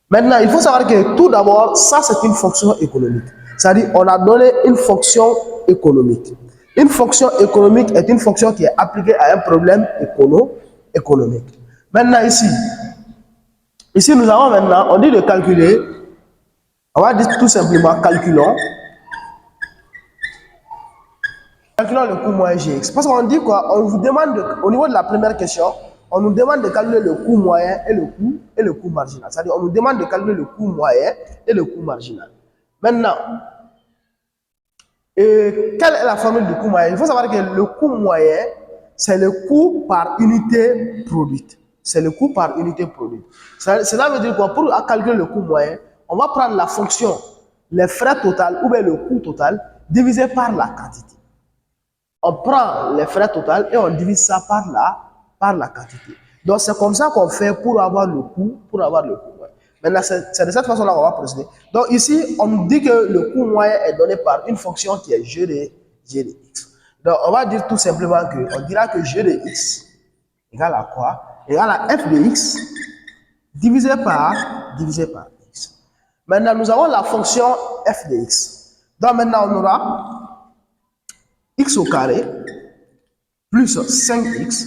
Maintenant, il faut savoir que tout d'abord, ça c'est une fonction économique. C'est-à-dire, on a donné une fonction économique. Une fonction économique est une fonction qui est appliquée à un problème économique. Maintenant, ici, nous avons maintenant, on dit de calculer, on va dire tout simplement, calculons le coût moyen GX. Parce qu'on dit quoi? On vous demande, au niveau de la première question, on nous demande de calculer le coût moyen et le coût marginal. C'est-à-dire, on nous demande de calculer le coût moyen et le coût marginal. Maintenant, quelle est la formule du coût moyen? Il faut savoir que le coût moyen, c'est le coût par unité produite. C'est le coût par unité produite. Cela veut dire quoi? Pour calculer le coût moyen, on va prendre la fonction, les frais total ou bien le coût total divisé par la quantité. On prend les frais total et on divise ça par la quantité. Donc c'est comme ça qu'on fait pour avoir le coût, Maintenant, c'est de cette façon-là qu'on va procéder. Donc ici, on nous dit que le coût moyen est donné par une fonction qui est G de x. Donc on va dire tout simplement on dira que G de x égale à quoi? Égale à f de x divisé par x. Maintenant, nous avons la fonction f de x. Donc maintenant, on aura x au carré plus 5x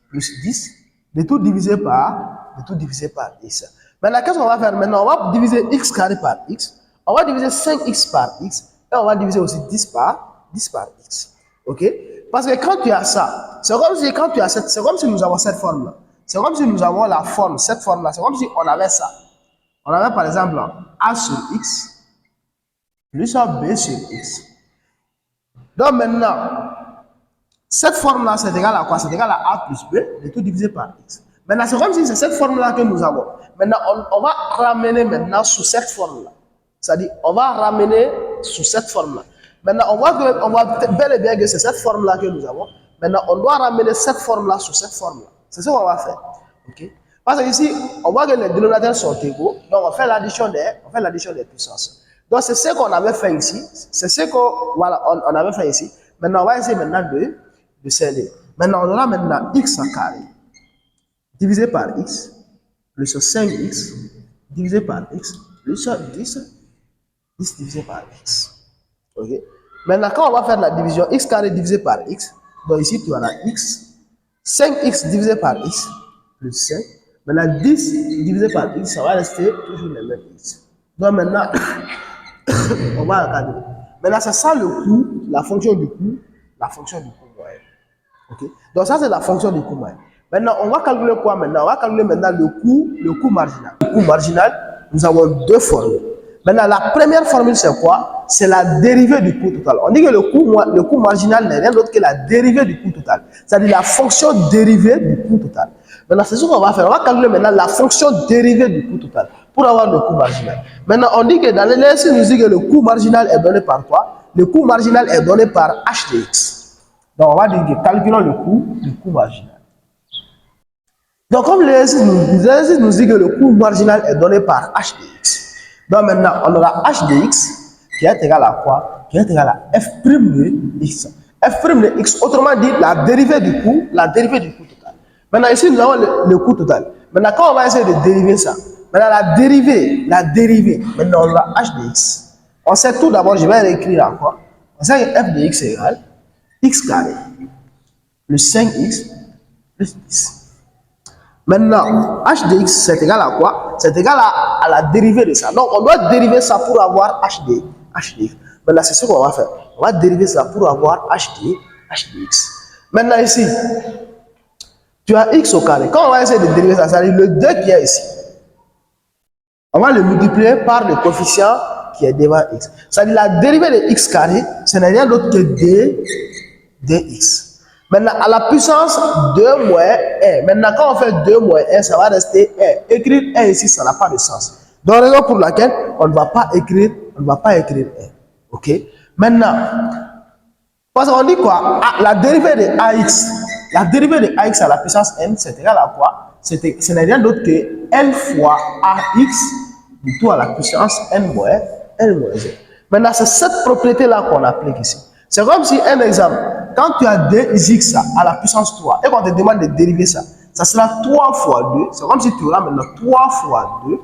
plus 10, le tout divisé par x. Maintenant, qu'est-ce qu'on va faire maintenant? On va diviser x carré par x, on va diviser 5x par x, et on va diviser aussi 10 par x. Ok? Parce que quand tu as ça, c'est comme si nous avons cette forme-là. C'est comme si nous avons la forme, cette forme-là. C'est comme si on avait ça. On avait par exemple a sur x plus b sur x. Donc maintenant, cette forme-là, c'est égal à quoi? C'est égal à a plus b, le tout divisé par x. Maintenant, c'est comme si c'est cette forme-là que nous avons. Maintenant, on va ramener maintenant sous cette forme-là. C'est-à-dire, on va ramener sous cette forme-là. Maintenant, on voit bel et bien que c'est cette forme-là que nous avons. Maintenant, on doit ramener cette forme-là sous cette forme-là. C'est ce qu'on va faire. Okay? Parce que ici, on voit que les dénominateurs sont égaux. Donc, on fait l'addition des puissances. Donc, c'est ce qu'on avait fait ici. C'est ce qu'on avait fait ici. Maintenant, on va essayer maintenant de sceller. Maintenant, on aura maintenant x au carré divisé par x plus 5x divisé par x plus 10 divisé par x. Ok? Maintenant, quand on va faire la division x carré divisé par x, donc ici tu auras x, 5x divisé par x plus 5. Maintenant, 10 divisé par x, ça va rester toujours les mêmes x. Donc maintenant, on va encadrer. Maintenant, c'est ça le coût, la fonction du coût moyen. Okay? Donc ça, c'est la fonction du coût moyen. Maintenant, on va calculer quoi maintenant? On va calculer maintenant le coût marginal. Le coût marginal, nous avons deux formules. Maintenant, la première formule, c'est quoi? C'est la dérivée du coût total. On dit que le coût marginal n'est rien d'autre que la dérivée du coût total. C'est-à-dire la fonction dérivée du coût total. Maintenant, c'est ce qu'on va faire. On va calculer maintenant la fonction dérivée du coût total pour avoir le coût marginal. Maintenant, on dit que dans l'exercice, nous dit que le coût marginal est donné par quoi? Le coût marginal est donné par h de x. Donc, on va dire que calculons le coût marginal. Donc, comme l'exercice nous dit que le coût marginal est donné par h de x. Donc, maintenant, on aura h de x qui est égal à quoi? Qui est égal à f' de x. F' de x, autrement dit, la dérivée du coût total. Maintenant, ici, nous avons le coût total. Maintenant, quand on va essayer de dériver ça, maintenant, la dérivée, maintenant, on aura h de x. On sait tout d'abord, je vais réécrire encore. On sait que f de x est égal x carré plus 5x plus 10. Maintenant, h de x, c'est égal à quoi? C'est égal à la dérivée de ça. Donc, on doit dériver ça pour avoir h de x. Maintenant, c'est ce qu'on va faire. On va dériver ça pour avoir h de x. Maintenant, ici, tu as x au carré. Quand on va essayer de dériver ça, c'est-à-dire le 2 qui est ici, on va le multiplier par le coefficient qui est devant x. C'est-à-dire la dérivée de x carré, ce n'est rien d'autre que dx. Maintenant, à la puissance 2 moins 1. Maintenant, quand on fait 2 moins 1, ça va rester 1. Écrire 1 ici, ça n'a pas de sens. Donc, raison pour laquelle on ne va pas écrire 1. Ok? Maintenant, parce qu'on dit quoi? La dérivée de ax à la puissance n, c'est égal à quoi? Ce n'est rien d'autre que n fois ax du tout à la puissance n moins 1. Maintenant, c'est cette propriété-là qu'on applique ici. C'est comme si, un exemple, quand tu as 2x à la puissance 3 et qu'on te demande de dériver ça, ça sera 3 fois 2. C'est comme si tu auras maintenant 3 fois 2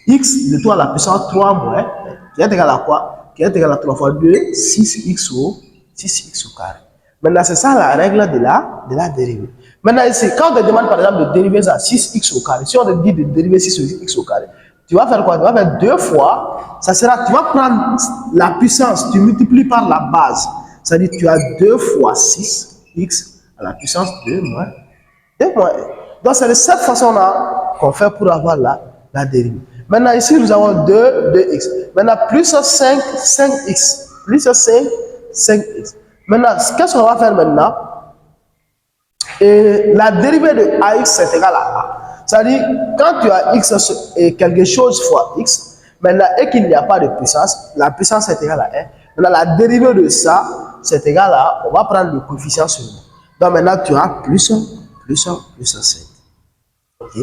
x de 3 à la puissance 3 moins, qui est égal à quoi? Qui est égal à 3 fois 2, 6x au carré. Maintenant, c'est ça la règle de la dérivée. Maintenant, ici, quand on te demande par exemple de dériver ça 6x au carré, si on te dit de dériver 6x au carré, tu vas faire quoi? Tu vas faire 2 fois, ça sera, tu vas prendre la puissance, tu multiplies par la base. C'est-à-dire tu as 2 fois 6x à la puissance 2 moins 1. Donc, c'est de cette façon-là qu'on fait pour avoir la dérivée. Maintenant, ici, nous avons 2x. Maintenant, plus 5, 5x. Plus 5, 5x. Maintenant, qu'est-ce qu'on va faire maintenant? Et la dérivée de ax, c'est égal à a. C'est-à-dire, quand tu as x et quelque chose fois x, maintenant, et qu'il n'y a pas de puissance, la puissance est égale à 1. Maintenant, la dérivée de ça, c'est égal à, on va prendre le coefficient seulement. Donc, maintenant, tu as plus 5. Ok?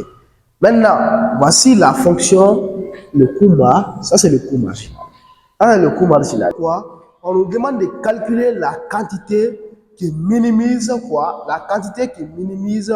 Maintenant, voici la fonction, le coût marginal. Ça, c'est le coût marginal. Ça, c'est le coût marginal. Quoi? On nous demande de calculer la quantité qui minimise quoi? La quantité qui minimise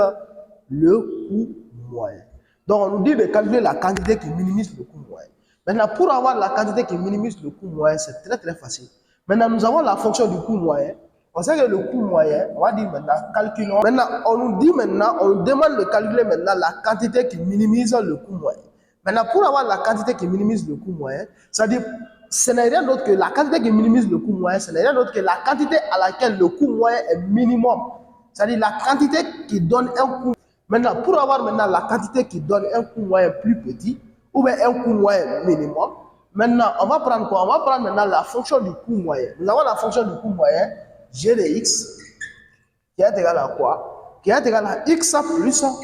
le coût moyen. Donc, on nous dit de calculer la quantité qui minimise le coût moyen. Maintenant, pour avoir la quantité qui minimise le coût moyen, c'est très, très facile. Maintenant, nous avons la fonction du coût moyen. On sait que le coût moyen, on va dire maintenant, calculons. Maintenant, on nous dit maintenant, on nous demande de calculer maintenant la quantité qui minimise le coût moyen. Maintenant, pour avoir la quantité qui minimise le coût moyen, c'est-à-dire, ce n'est rien d'autre que la quantité qui minimise le coût moyen, ce n'est rien d'autre que la quantité à laquelle le coût moyen est minimum. C'est-à-dire la quantité qui donne un coût. Maintenant, pour avoir maintenant la quantité qui donne un coût moyen plus petit, ou bien un coût moyen minimum, maintenant, on va prendre quoi? On va prendre maintenant la fonction du coût moyen. Nous avons la fonction du coût moyen, g de x, qui est égal à quoi? Qui est égal à x plus 5,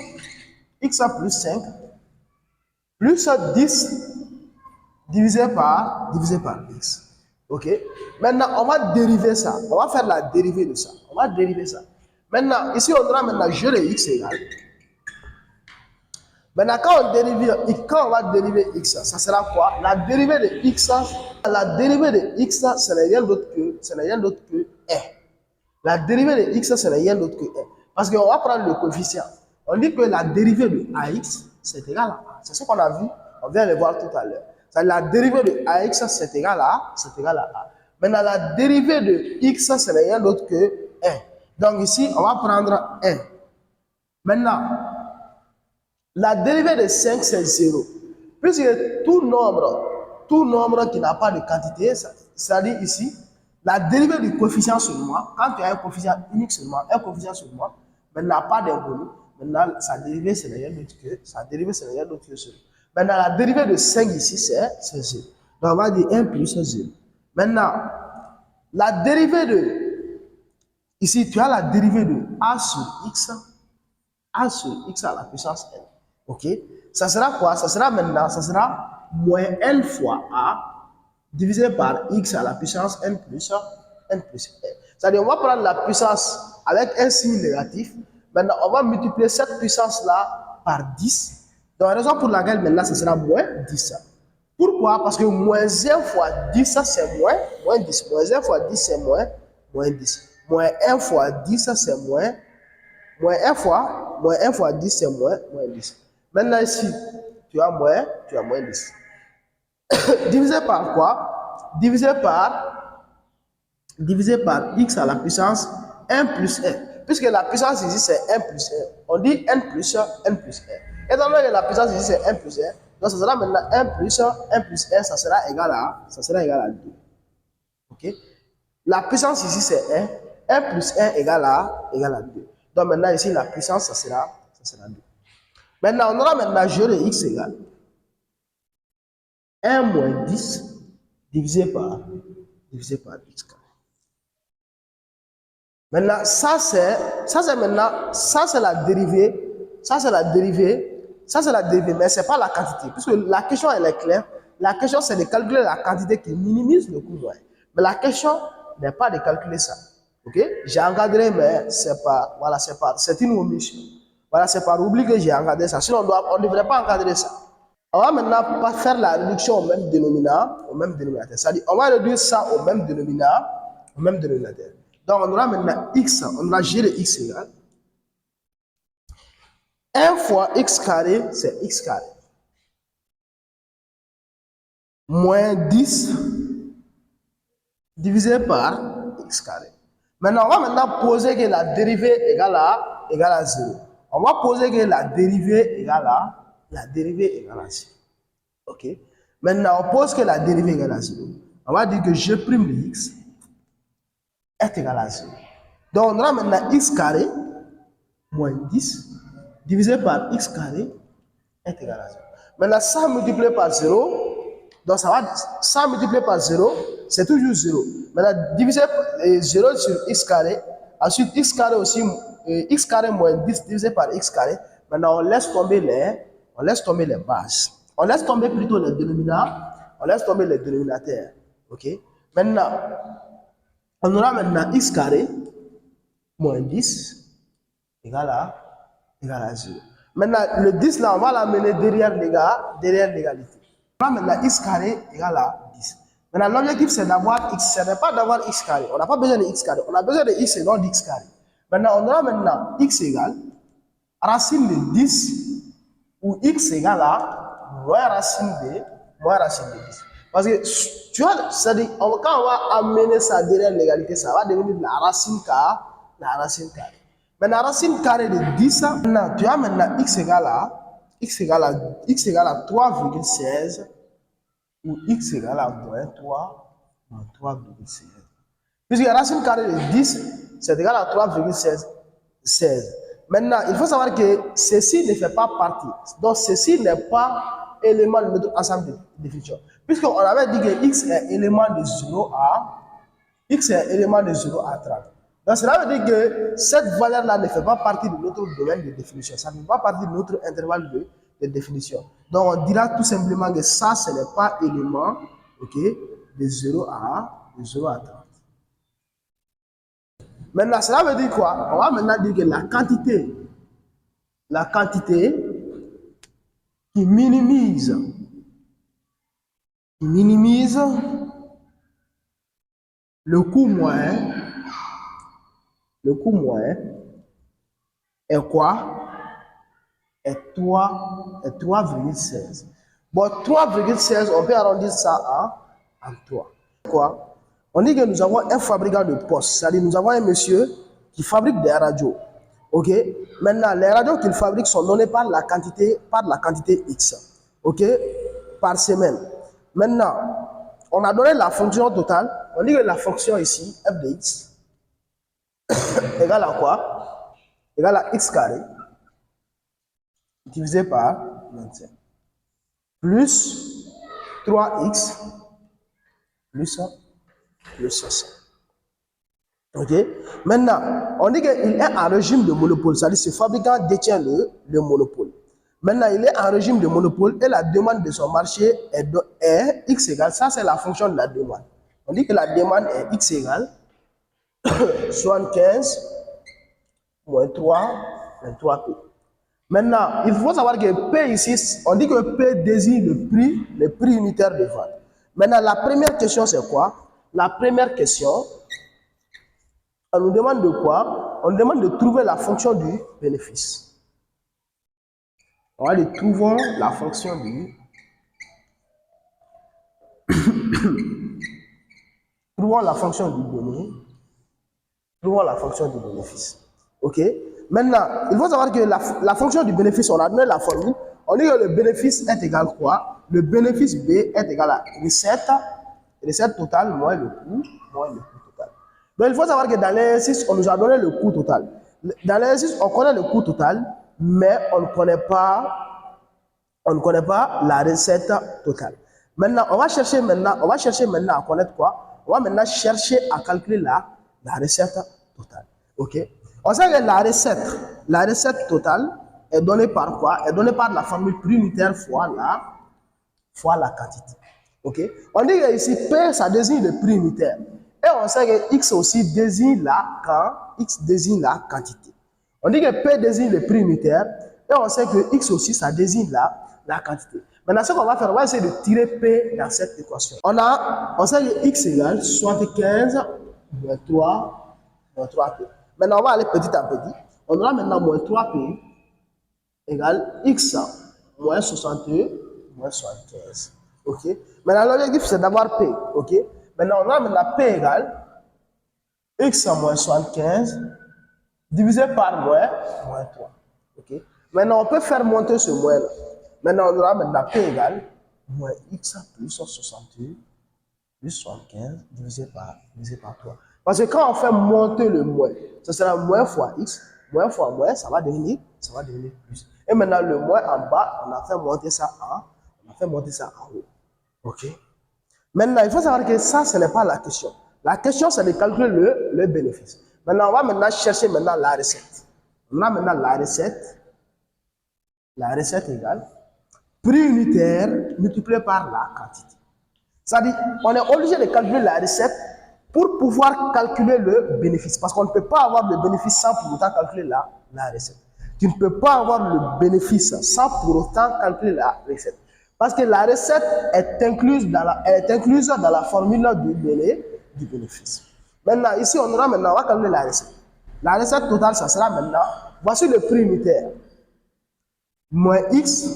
plus 10, divisé par x. Ok? Maintenant, on va dériver ça. On va faire la dérivée de ça. On va dériver ça. Maintenant, ici, on aura maintenant g de x égale. Maintenant, quand on va dériver x, ça sera quoi? La dérivée de x, ce n'est rien d'autre que 1. La dérivée de x, ce n'est rien d'autre que 1. Parce qu'on va prendre le coefficient. On dit que la dérivée de ax, c'est égal à a. C'est ce qu'on a vu. On vient de le voir tout à l'heure. La dérivée de ax, c'est égal à a. Maintenant, la dérivée de x, ce n'est rien d'autre que 1. Donc ici, on va prendre 1. Maintenant, la dérivée de 5, c'est 0. Puisque tout nombre qui n'a pas de quantité, c'est-à-dire ici, la dérivée du coefficient seulement, quand tu as un coefficient unique seulement, mais n'a pas d'inconnu, maintenant, sa dérivée, c'est rien d'autre que 0. Maintenant, la dérivée de 5 ici, c'est 0. Donc, on va dire 1 plus 0. Maintenant, la dérivée de, ici, tu as la dérivée de a sur x à la puissance n. Ok? Ça sera quoi? Ça sera moins n fois a divisé par x à la puissance n plus 1. C'est-à-dire, on va prendre la puissance avec un signe négatif. Maintenant, on va multiplier cette puissance-là par 10. Donc, la raison pour laquelle maintenant, ce sera moins 10. Pourquoi? Parce que moins 1 fois 10, c'est moins 10. Moins 1 fois 10, c'est moins 10. Moins 1 fois 10, c'est moins 1 fois 10, c'est moins 10. Maintenant, ici, tu as moins 10. Divisé par quoi? Divisé par x à la puissance 1 plus 1. Puisque la puissance ici, c'est 1 plus 1. On dit n plus 1. Étant donné que la puissance ici, c'est 1 plus 1, donc ça sera maintenant 1 plus 1, ça sera égal à 2. Ok? La puissance ici, c'est 1. 1 plus 1 égale à 2. Donc maintenant, ici, la puissance, ça sera 2. Maintenant, on aura maintenant g de x égale 1 moins 10 divisé par x carré. Maintenant, ça c'est la dérivée, mais ce n'est pas la quantité. Puisque la question, elle est claire. La question, c'est de calculer la quantité qui minimise le coût moyen. Mais la question n'est pas de calculer ça. Ok? J'ai encadré, mais c'est une omission. Voilà, c'est par oubli que j'ai encadré ça. Sinon, on ne devrait pas encadrer ça. On va maintenant pas faire la réduction au même dénominateur. C'est-à-dire, on va réduire ça au même dénominateur. Donc, on aura maintenant x, on aura g de x égale 1 fois x carré, c'est x carré. moins 10 divisé par x carré. Maintenant, on va maintenant poser que la dérivée égale à 0. On va poser que la dérivée égale à 0. OK? Maintenant, on pose que la dérivée égale à 0. On va dire que g' de x est égal à 0. Donc, on aura maintenant x carré moins 10 divisé par x carré est égal à 0. Maintenant, ça multiplié par 0, donc ça multiplié par 0, c'est toujours 0. Maintenant, diviser 0 sur x carré, ensuite x carré aussi, x carré moins 10 divisé par x carré. Maintenant, on laisse tomber les bases. On laisse tomber plutôt les dénominateurs, on laisse tomber les dénominateurs. OK? Maintenant, on aura maintenant x carré moins 10 égale à 0. Maintenant, le 10 là, on va l'amener derrière l'égalité. On va maintenant x carré égale à 10. Maintenant, l'objectif c'est d'avoir x, ce n'est pas d'avoir x carré. On n'a pas besoin de x carré, on a besoin de x et non d'x carré. Maintenant, on aura maintenant x égale racine de 10 ou x égale à moins racine de 10. Parce que, tu vois, c'est-à-dire, quand on va amener ça derrière l'égalité, ça va devenir la racine carrée. Maintenant, racine carrée de 10, maintenant, tu as maintenant x égale à 3,16 ou x égale à moins 3,16. Puisque la racine carrée de 10, c'est égal à 3,16. Maintenant, il faut savoir que ceci ne fait pas partie. Donc, ceci n'est pas élément de notre ensemble de définition. Puisqu'on avait dit que x est élément de 0 à 30. Donc, cela veut dire que cette valeur-là ne fait pas partie de notre domaine de définition. Ça ne fait pas partie de notre intervalle de définition. Donc, on dira tout simplement que ça, ce n'est pas élément, OK, de 0 à 30. Maintenant, cela veut dire quoi? On va maintenant dire que la quantité qui minimise le coût moyen est quoi? Est 3,16. Bon, 3,16, on peut arrondir ça en 3. Quoi? On dit que nous avons un fabricant de postes, c'est-à-dire nous avons un monsieur qui fabrique des radios. OK? Maintenant, les radios qu'il fabrique sont données par la quantité X. OK? Par semaine. Maintenant, on a donné la fonction totale. On dit que la fonction ici, f de x, égale à quoi? Égale à x carré divisé par 25 plus 3x plus 500. OK? Maintenant, on dit qu'il est en régime de monopole, c'est-à-dire ce fabricant détient le monopole. Maintenant, il est en régime de monopole et la demande de son marché est x égale, ça c'est la fonction de la demande. On dit que la demande est x égale 75 moins 3 P. Maintenant, il faut savoir que P ici, on dit que P désigne le prix unitaire de vente. Maintenant, la première question c'est quoi? La première question, on nous demande de quoi? On nous demande de trouver la fonction du bénéfice. On va dire trouvons la fonction du trouvons la fonction du bénéfice. OK? Maintenant, il faut savoir que la fonction du bénéfice, on a donné la formule. On dit que le bénéfice est égal à quoi? Le bénéfice B est égal à recette totale moins le coût total. Donc, il faut savoir que dans l'exercice, on nous a donné le coût total. Dans l'exercice, on connaît le coût total, mais on ne connaît pas la recette totale. Maintenant, on va chercher maintenant à connaître quoi? On va maintenant chercher à calculer la recette totale. OK? On sait que la recette totale est donnée par quoi? Est donnée par la formule prix unitaire fois la quantité. OK? On dit que ici, P, ça désigne le prix unitaire. Et on sait que X aussi désigne la quantité. On dit que P désigne le prix unitaire. Et on sait que X aussi, ça désigne la quantité. Maintenant, ce qu'on va faire, on va essayer de tirer P dans cette équation. On sait que X égale 75 moins 3P. Maintenant, on va aller petit à petit. On aura maintenant moins 3P égale X moins 62 moins 75. Ok. Maintenant, l'objectif, c'est d'avoir P. Ok. Maintenant, on a maintenant P égale X moins 75 divisé par moins 3. Ok. Maintenant, on peut faire monter ce moins-là. Maintenant, on aura maintenant P égale moins X plus 68 plus 75 divisé par 3. Parce que quand on fait monter le moins, ce sera moins fois X, moins fois moins, ça va devenir plus. Et maintenant, le moins en bas, on a fait monter ça en haut. OK? Maintenant, il faut savoir que ça, ce n'est pas la question. La question, c'est de calculer le bénéfice. Maintenant, on va maintenant chercher maintenant la recette. On a maintenant la recette égale prix unitaire multiplié par la quantité. C'est-à-dire, on est obligé de calculer la recette pour pouvoir calculer le bénéfice. Parce qu'on ne peut pas avoir le bénéfice sans pour autant calculer la recette. Tu ne peux pas avoir le bénéfice sans pour autant calculer la recette. Parce que la recette est incluse dans la formule du bénéfice. Maintenant, ici, on va calculer la recette. La recette totale, ça sera maintenant, voici le prix unitaire. Moins X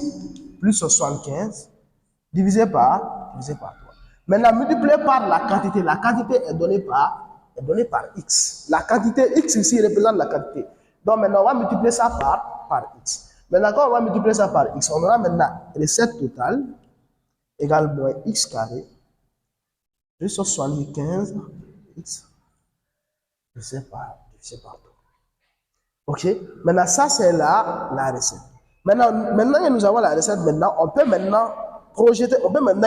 plus 75 divisé par 3. Maintenant, multiplié par la quantité. La quantité est donnée par X. La quantité X ici représente la quantité. Donc maintenant, on va multiplier ça par X. Maintenant, quand on va multiplier ça par X, on aura maintenant recette totale égale moins X carré plus 75 X divisé par 3. OK? Maintenant, ça, c'est la recette. Maintenant que nous avons la recette, maintenant, on peut maintenant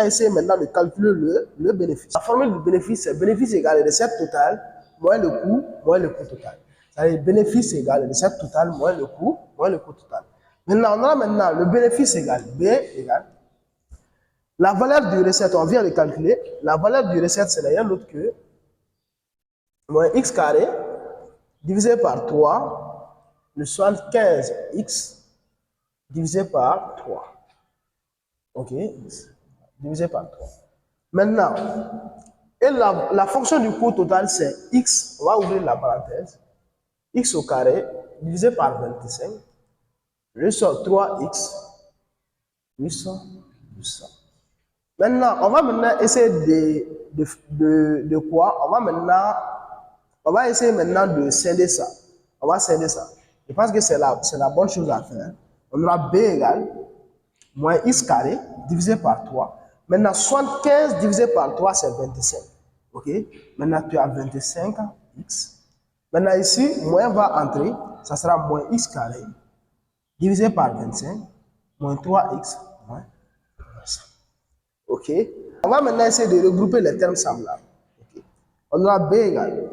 essayer maintenant de calculer le bénéfice. La formule du bénéfice, c'est bénéfice égale recette totale moins le coût total. C'est-à-dire bénéfice égale recette totale moins le coût total. Maintenant, on a maintenant le bénéfice égale B égale la valeur du recette, on vient de calculer. La valeur du recette, c'est rien d'autre que moins X carré divisé par 3, le 75X divisé par 3. OK? Divisé par 3. Maintenant, et la fonction du coût total, c'est X, on va ouvrir la parenthèse, X au carré divisé par 25, je sors 3X, 800. Maintenant, on va essayer de quoi? On va essayer maintenant de scinder ça. On va scinder ça. Je pense que c'est la bonne chose à faire. On aura B égale moins X carré divisé par 3. Maintenant, 75 divisé par 3, c'est 25. OK? Maintenant, tu as 25X. Maintenant, ici, moins va entrer. Ça sera moins X carré divisé par 25, moins 3X, moins 100. OK? On va maintenant essayer de regrouper les termes semblables. Okay? On aura B égale.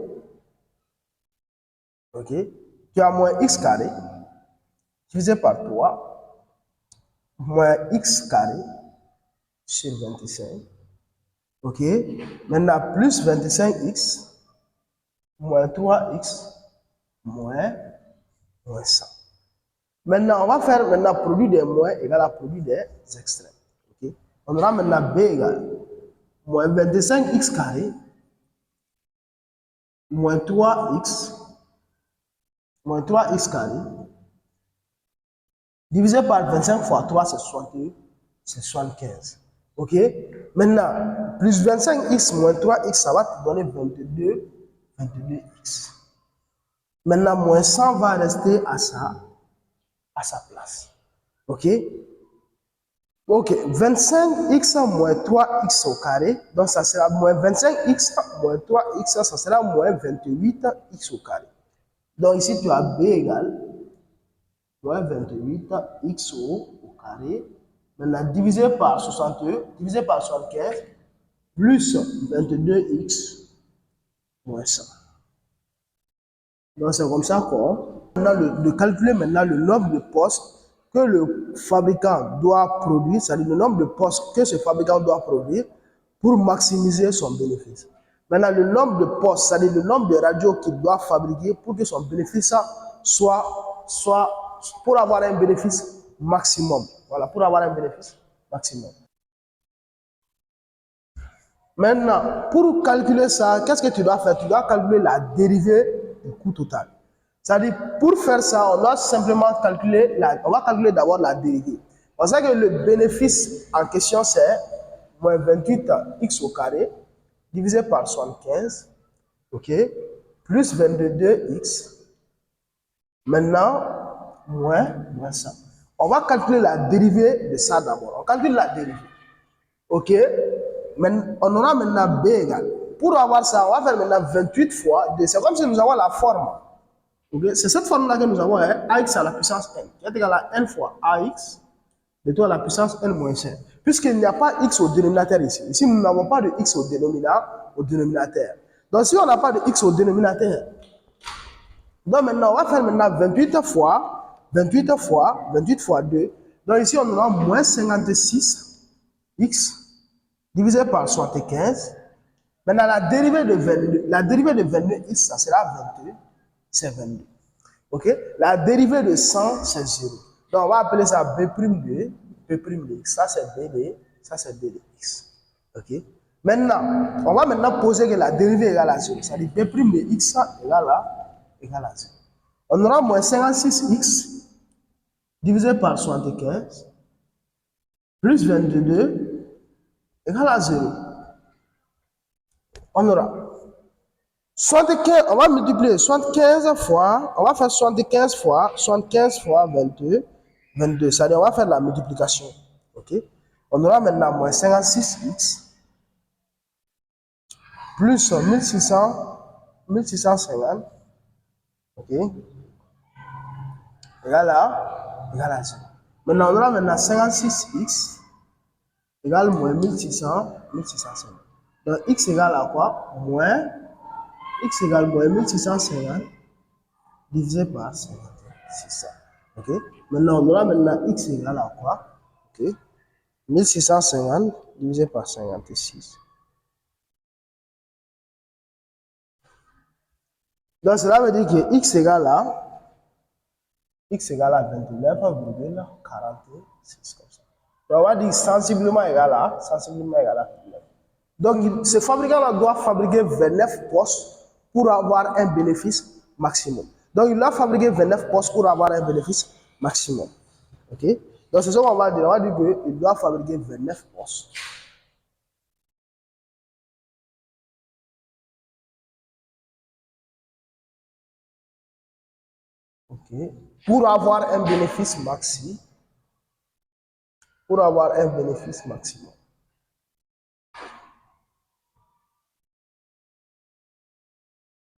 OK? Tu as moins X carré divisé par 3, moins X carré sur 25. OK? Maintenant, plus 25X, moins 3X, moins 100. Maintenant, on va faire maintenant produit des moins égal à produit des extrêmes. Okay? On aura maintenant B égale moins 25X carré, moins 3X carré, divisé par 25 fois 3, c'est 75. OK? Maintenant, plus 25X moins 3X, ça va te donner 22X. Maintenant, moins 100 va rester à sa place. OK? OK. 25X moins 3X au carré, donc ça sera moins 25X moins 3X, ça sera moins 28X au carré. Donc ici, tu as B égale moins 28X au carré. Maintenant, divisé par 62, divisé par 75, plus 22X moins 100. Donc c'est comme ça qu'on a de calculer maintenant le nombre de postes que le fabricant doit produire, c'est-à-dire le nombre de postes que ce fabricant doit produire pour maximiser son bénéfice. Maintenant, le nombre de postes, c'est-à-dire le nombre de radios qu'il doit fabriquer pour que son bénéfice pour avoir un bénéfice maximum. Voilà, pour avoir un bénéfice maximum. Maintenant, pour calculer ça, qu'est-ce que tu dois faire? Tu dois calculer la dérivée du coût total. C'est-à-dire, pour faire ça, on doit simplement calculer, on va calculer d'abord la dérivée. On sait que le bénéfice en question, c'est moins 28x au carré, divisé par 75, ok, plus 22x, maintenant, moins ça. On va calculer la dérivée de ça d'abord. On calcule la dérivée. Ok, on aura maintenant b égale. Pour avoir ça, on va faire maintenant 28 fois 2. C'est comme si nous avons la forme. Okay? C'est cette forme-là que nous avons, hein, ax à la puissance n, qui est égal à n fois ax de tout à la puissance n moins 5. Puisqu'il n'y a pas x au dénominateur ici. Ici, nous n'avons pas de x au dénominateur. Donc, si on n'a pas de x au dénominateur, donc maintenant, on va faire maintenant 28 fois 2. Donc ici, on aura moins 56 x divisé par 75. Maintenant, la dérivée de 22x, ça sera 22, c'est 22. Ok? La dérivée de 100, c'est 0. Donc, on va appeler ça B'2, B'2x. Ça, c'est B de x. Ok? Maintenant, on va maintenant poser que la dérivée est égale à 0. C'est-à-dire B' de x égale à 0. On aura moins 56x divisé par 75 plus 22 égale à 0. On aura 75, on va multiplier 75 fois, on va faire 75 fois 22, c'est-à-dire on va faire la multiplication. Ok? On aura maintenant moins 56x plus 1650, ok? Égale à 0. Maintenant, on aura maintenant 56x égale moins 1650. Donc, x égale à quoi? X égale moins 1650 divisé par 50. C'est ça. Ok? Maintenant, on aura maintenant x égale à quoi? Ok? 1650 divisé par 56. Donc, cela veut dire que x égale à 29,46 comme ça. Donc, on va dire sensiblement égal à 29. Donc, ce fabricant doit fabriquer 29 postes pour avoir un bénéfice maximum. Donc, il doit fabriquer 29 postes pour avoir un bénéfice maximum. Ok? Donc, c'est ce qu'on va dire. On va dire qu'il doit fabriquer 29 postes. Ok? Pour avoir un bénéfice maximum.